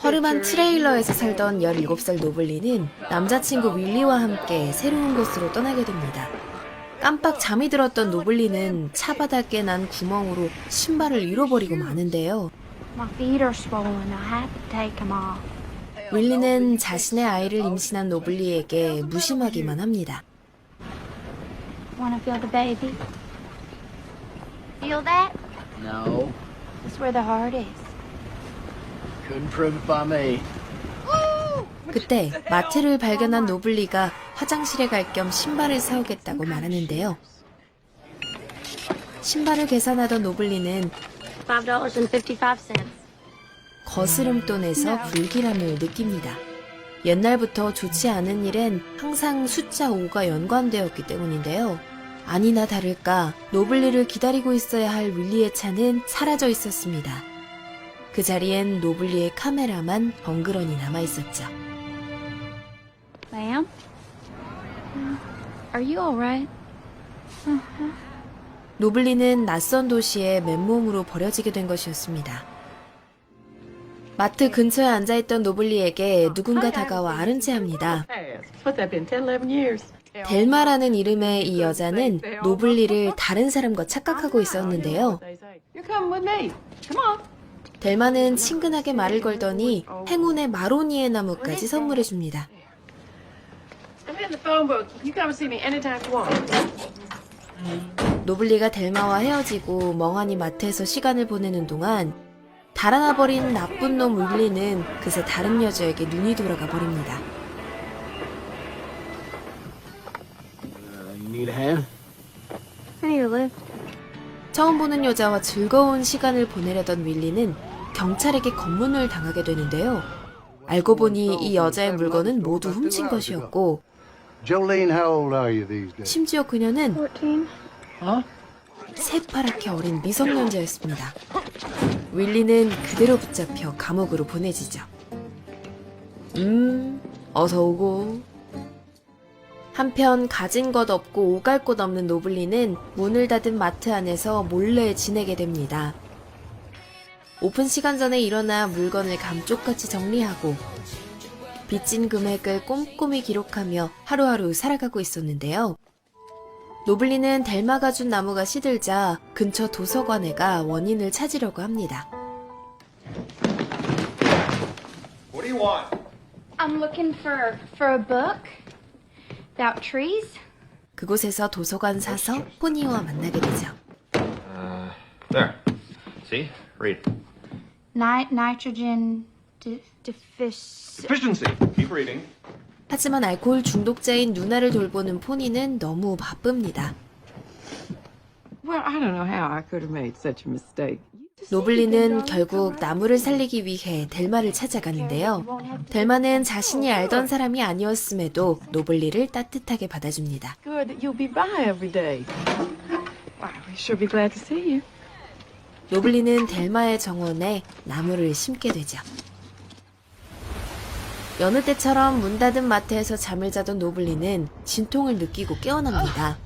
허름한 트레일러에서 살던 17살 노블리는 남자친구 윌리와 함께 새로운 곳으로 떠나게 됩니다. 깜빡 잠이 들었던 노블리는 차 바닥에 난 구멍으로 신발을 잃어버리고 마는데요. My feet are swollen. I have to take them off. 윌리는 자신의 아이를 임신한 노블리에게 무심하기만 합니다. Want to feel the baby? Feel that? No, That's where the heart is. couldn't prove it by me. 그때 마트를 발견한 노블리가 화장실에 갈 겸 신발을 사오겠다고 말하는데요. 신발을 계산하던 노블리는 $5.55. 거스름돈에서 불길함을 느낍니다. 옛날부터 좋지 않은 일엔 항상 숫자 5가 연관되었기 때문인데요. 아니나 다를까 노블리를 기다리고 있어야 할 윌리의 차는 사라져 있었습니다. 그 자리엔 노블리의 카메라만 덩그러니 남아있었죠. Ma'am? Are you alright? 노블리는 낯선 도시에 맨몸으로 버려지게 된 것이었습니다. 마트 근처에 앉아있던 노블리에게 누군가 다가와 아른 채 합니다. What's that been, 10, 11 years? 델마라는 이름의 이 여자는 노블리를 다른 사람과 착각하고 있었는데요. You're coming with me. Come on. 델마는 친근하게 말을 걸더니 행운의 마로니에 나무까지 선물해줍니다. I'm in the phone book. You come and see me anytime you want. 노블리가 델마와 헤어지고 멍하니 마트에서 시간을 보내는 동안 달아나버린 나쁜 놈 윌리는 그새 다른 여자에게 눈이 돌아가 버립니다. You need a hand? I need a lift. 처음 보는 여자와 즐거운 시간을 보내려던 윌리는 경찰에게 검문을 당하게 되는데요. 알고 보니 이 여자의 물건은 모두 훔친 것이었고 Jolene, how old are you these days? 심지어 그녀는 14. 새파랗게 어린 미성년자였습니다. 윌리는 그대로 붙잡혀 감옥으로 보내지죠. 어서 오고. 한편 가진 것 없고 오갈 곳 없는 노블리는 문을 닫은 마트 안에서 몰래 지내게 됩니다. 오픈 시간 전에 일어나 물건을 감쪽같이 정리하고 빚진 금액을 꼼꼼히 기록하며 하루하루 살아가고 있었는데요. 노블리는 델마가 준 나무가 시들자 근처 도서관에 가 원인을 찾으려고 합니다. What do you want? I'm looking for a book about trees. 그곳에서 도서관 사서 포니와 만나게 되죠. There. See? Read. Nitrogen Efficiency. Keep reading. 하지만 알코올 중독자인 누나를 돌보는 포니는 너무 바쁩니다. Well, I don't know how I could have made such a mistake. 노블리는 결국 나무를 살리기 위해 델마를 찾아가는데요. 델마는 자신이 알던 사람이 아니었음에도 노블리를 따뜻하게 받아줍니다. Good that you'll be by every day. Why, we sure be glad to see you. 노블리는 델마의 정원에 나무를 심게 되죠. 여느 때처럼 문 닫은 마트에서 잠을 자던 노블리는 진통을 느끼고 깨어납니다.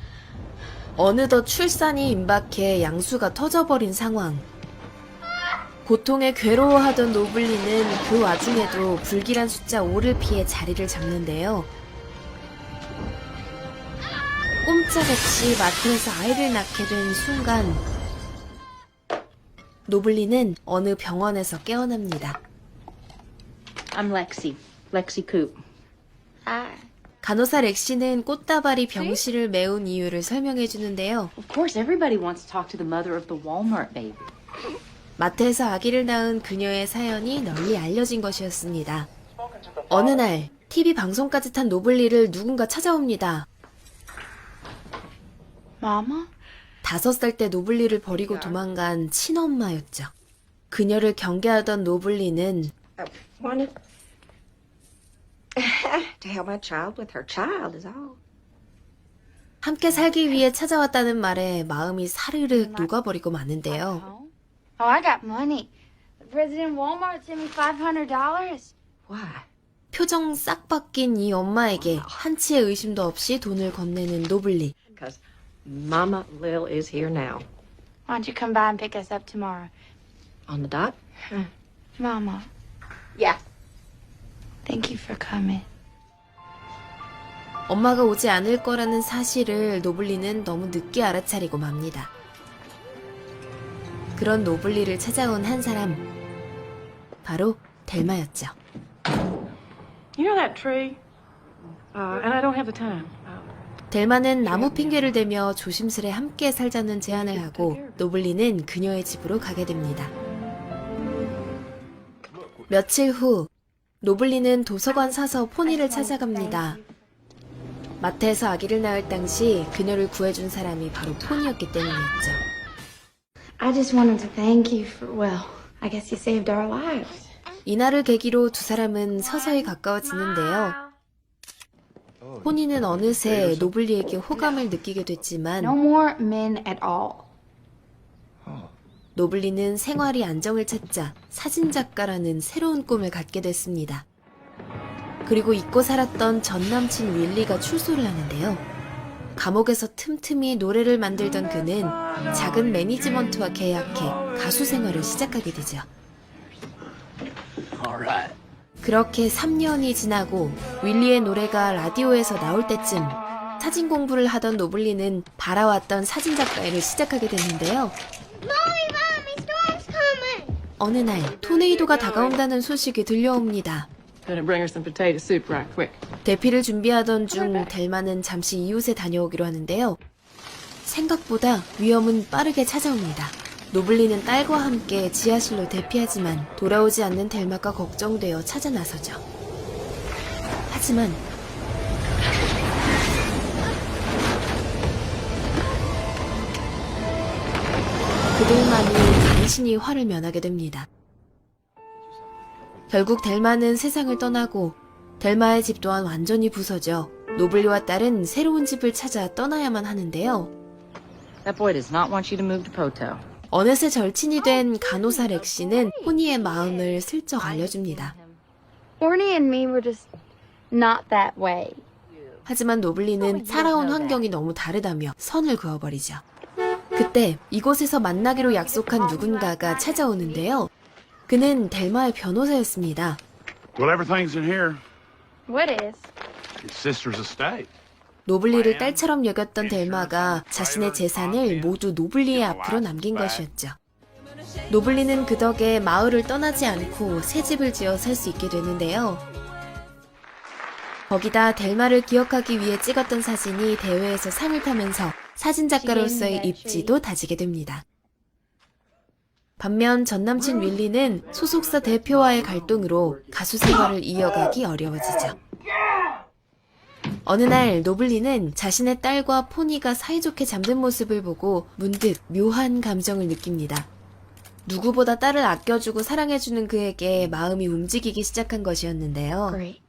어느덧 출산이 임박해 양수가 터져버린 상황. 고통에 괴로워하던 노블리는 그 와중에도 불길한 숫자 5를 피해 자리를 잡는데요. 꼼짝없이 마트에서 아이를 낳게 된 순간 노블리는 어느 병원에서 깨어납니다. I'm Lexi Coop. 간호사 렉시는 꽃다발이 병실을 메운 이유를 설명해 주는데요. Of course, everybody wants to talk to the mother of the Walmart baby. 마트에서 아기를 낳은 그녀의 사연이 널리 알려진 것이었습니다. 어느 날 TV 방송까지 탄 노블리를 누군가 찾아옵니다. Mama? 5살 때 노블리를 버리고 도망간 친엄마였죠. 그녀를 경계하던 노블리는 Wanted to help my child with her child is all. 함께 살기 위해 찾아왔다는 말에 마음이 사르르 녹아버리고 마는데요. Oh, I got money. The president of Walmart sent me $500. Why? 표정 싹 바뀐 이 엄마에게 한치의 의심도 없이 돈을 건네는 노블리. Because Mama Lil is here now. Why don't you come by and pick us up tomorrow? On the dot? Mama, Yeah. Thank you for coming. 엄마가 오지 않을 거라는 사실을 노블리는 너무 늦게 알아차리고 맙니다. 그런 노블리를 찾아온 한 사람, 바로 델마였죠. You know that tree? And I don't have the time. 델마는 나무 핑계를 대며 조심스레 함께 살자는 제안을 하고 노블리는 그녀의 집으로 가게 됩니다. 며칠 후 노블리는 도서관 사서 포니를 찾아갑니다. 마트에서 아기를 낳을 당시 그녀를 구해준 사람이 바로 포니였기 때문이었죠. I just wanted to thank you for, well, I guess you saved our lives. 이날을 계기로 두 사람은 서서히 가까워지는데요. 포니는 어느새 노블리에게 호감을 느끼게 됐지만 No more men at all. 노블리는 생활이 안정을 찾자 사진작가라는 새로운 꿈을 갖게 됐습니다. 그리고 잊고 살았던 전남친 윌리가 출소를 하는데요. 감옥에서 틈틈이 노래를 만들던 그는 작은 매니지먼트와 계약해 가수 생활을 시작하게 되죠. All right. 그렇게 3년이 지나고 윌리의 노래가 라디오에서 나올 때쯤 사진 공부를 하던 노블리는 바라왔던 사진작가 일을 시작하게 됐는데요. 어느 날 토네이도가 다가온다는 소식이 들려옵니다. Gonna bring her some potato soup right quick. 대피를 준비하던 중 델마는 잠시 이웃에 다녀오기로 하는데요. 생각보다 위험은 빠르게 찾아옵니다. 노블리는 딸과 함께 지하실로 대피하지만 돌아오지 않는 델마가 걱정되어 찾아 나서죠. 하지만 그들만이 간신히 화를 면하게 됩니다. 결국 델마는 세상을 떠나고 델마의 집 또한 완전히 부서져 노블리와 딸은 새로운 집을 찾아 떠나야만 하는데요. That boy does not want you to move to Proto. 어느새 절친이 된 간호사 렉시는 포니의 마음을 슬쩍 알려줍니다. Horny and me were just not that way. 하지만 노블리는 살아온 환경이 너무 다르다며 선을 그어버리죠. 그때 이곳에서 만나기로 약속한 누군가가 찾아오는데요. 그는 델마의 변호사였습니다. Well, everything's in here. What is? His sister's estate. 노블리를 딸처럼 여겼던 델마가 자신의 재산을 모두 노블리의 앞으로 남긴 것이었죠. 노블리는 그 덕에 마을을 떠나지 않고 새 집을 지어 살 수 있게 되는데요. 거기다 델마를 기억하기 위해 찍었던 사진이 대회에서 상을 타면서 사진작가로서의 입지도 다지게 됩니다. 반면 전남친 윌리는 소속사 대표와의 갈등으로 가수 생활을 이어가기 어려워지죠. 어느 날 노블리는 자신의 딸과 포니가 사이좋게 잠든 모습을 보고 문득 묘한 감정을 느낍니다. 누구보다 딸을 아껴주고 사랑해주는 그에게 마음이 움직이기 시작한 것이었는데요. Great.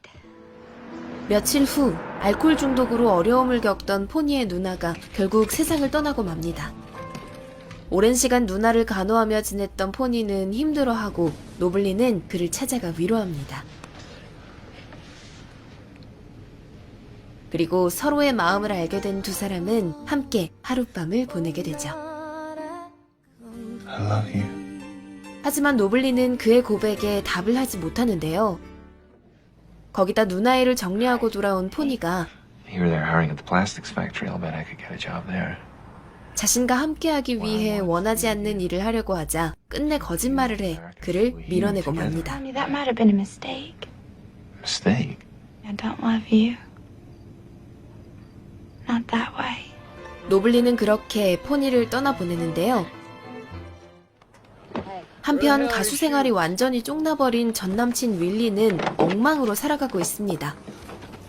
며칠 후 알코올 중독으로 어려움을 겪던 포니의 누나가 결국 세상을 떠나고 맙니다. 오랜 시간 누나를 간호하며 지냈던 포니는 힘들어하고 노블리는 그를 찾아가 위로합니다. 그리고 서로의 마음을 알게 된 두 사람은 함께 하룻밤을 보내게 되죠. I love you. 하지만 노블리는 그의 고백에 답을 하지 못하는데요. 거기다 누나 일을 정리하고 돌아온 포니가 You were there hiring at the plastics factory. I'll bet I could get a job there. 자신과 함께하기 위해 원하지 않는 일을 하려고 하자 끝내 거짓말을 해 그를 밀어내고 맙니다. Honey, that might have been a mistake. Mistake? I don't love you. Not that way. 노블리는 그렇게 포니를 떠나보내는데요. 한편 가수 생활이 완전히 쫑나버린 전남친 윌리는 엉망으로 살아가고 있습니다.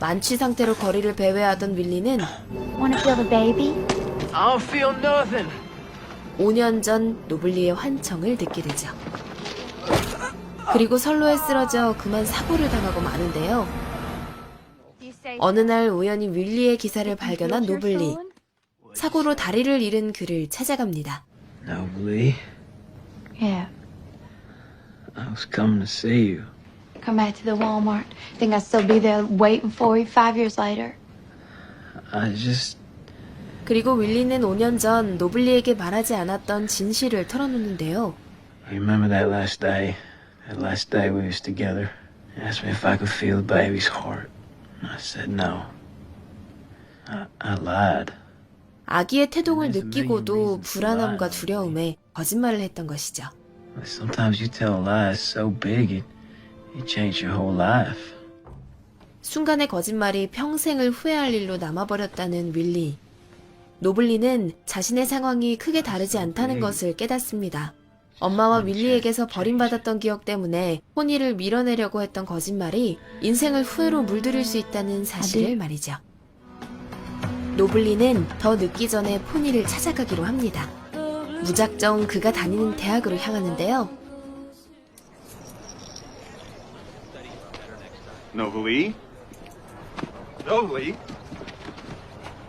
만취 상태로 거리를 배회하던 윌리는 Wanna feel the baby? I don't feel nothing. 5년 전 노블리의 환청을 듣게 되죠. 그리고 선로에 쓰러져 그만 사고를 당하고 마는데요. 어느 날 우연히 윌리의 기사를 발견한 노블리. 사고로 다리를 잃은 그를 찾아갑니다. Nobly. Yeah. I was coming to see you. Come back to the Walmart. Think I'd still be there waiting for you 5 years later? I just... 그리고 윌리는 5년 전 노블리에게 말하지 않았던 진실을 털어놓는데요. Remember that last day That last day we was together, he asked me if I could feel the baby's heart. And I said no. I lied. 아기의 태동을 느끼고도 불안함과 두려움에 거짓말을 했던 것이죠. But sometimes you tell a lie so big it change your whole life. 순간의 거짓말이 평생을 후회할 일로 남아버렸다는 윌리. 노블리는 자신의 상황이 크게 다르지 않다는 것을 깨닫습니다. 엄마와 윌리에게서 버림받았던 기억 때문에 포니를 밀어내려고 했던 거짓말이 인생을 후회로 물들일 수 있다는 사실을 말이죠. 노블리는 더 늦기 전에 포니를 찾아가기로 합니다. 무작정 그가 다니는 대학으로 향하는데요. Novalee? Novalee?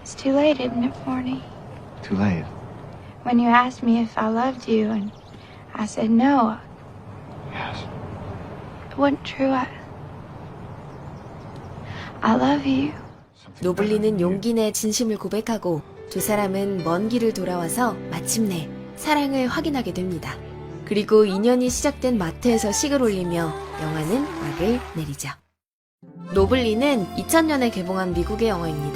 It's too late, isn't it, Forney? Too late. When you asked me if I loved you, and I said no, Yes. it wasn't true. I love you. 노블리는 용기 내 진심을 고백하고 두 사람은 먼 길을 돌아와서 마침내 사랑을 확인하게 됩니다. 그리고 인연이 시작된 마트에서 식을 올리며 영화는 막을 내리죠. 노블리는 2000년에 개봉한 미국의 영화입니다.